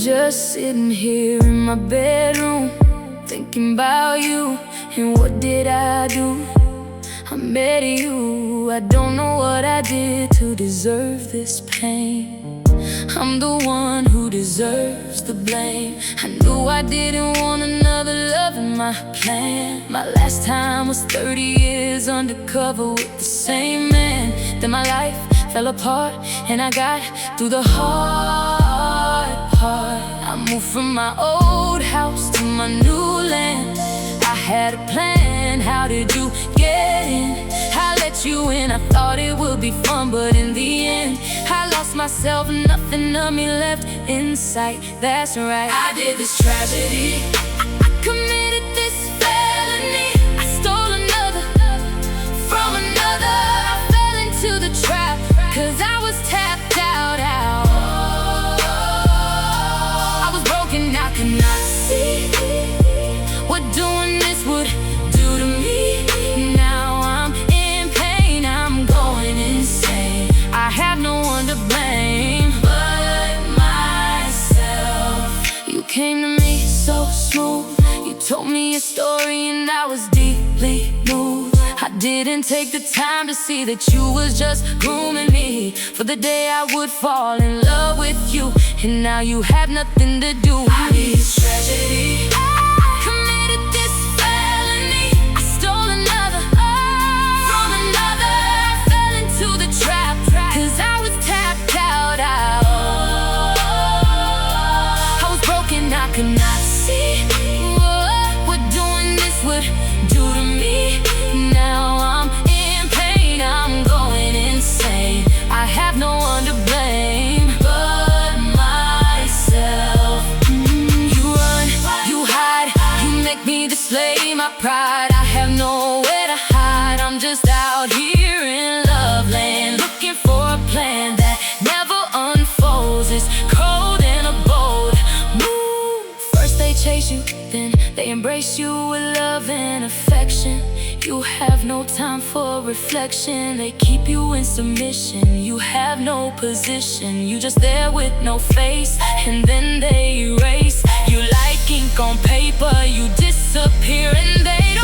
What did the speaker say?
just sitting here in my bedroom, thinking about you. And what did I do? I met you. I don't know what I did to deserve this pain. I'm the one who deserves the blame. I knew I didn't want another love in my plan. My last time was 30 years undercover with the same man. Then my life fell apart and I got through the hard part. I moved from my old house to my new land. I had a plan, how did you get in? I let you in, I thought it would be fun, but in the end I lost myself, nothing of me left in sight. That's right, I did this tragedy. I committed this felony. I stole another from another. I fell into the trap, cause I was tapped out. I was broken, I could not see what doing this would do to me. Now I'm in pain, I'm going insane. I have no one to blame but myself. You came to me so smooth. You told me a story and I was deeply moved. I didn't take the time to see that you was just grooming me for the day I would fall in love with you. And now you have nothing to do with me. This tragedy. I committed this felony. I stole another from another. I fell into the trap, cause I was tapped out. I was broken, I could not see what doing this would do to me. Now I'm in pain, I'm going insane. I have no one to blame but myself. You run, you hide, you make me display my pride. I have nowhere to hide, I'm just out here in love land, looking for a plan that never unfolds. It's cold and a bold move. First they chase you, then they embrace you with love and affection. You have no time for reflection. They keep you in submission. You have no position. You just there with no face, and then they erase you like ink on paper. You disappear and they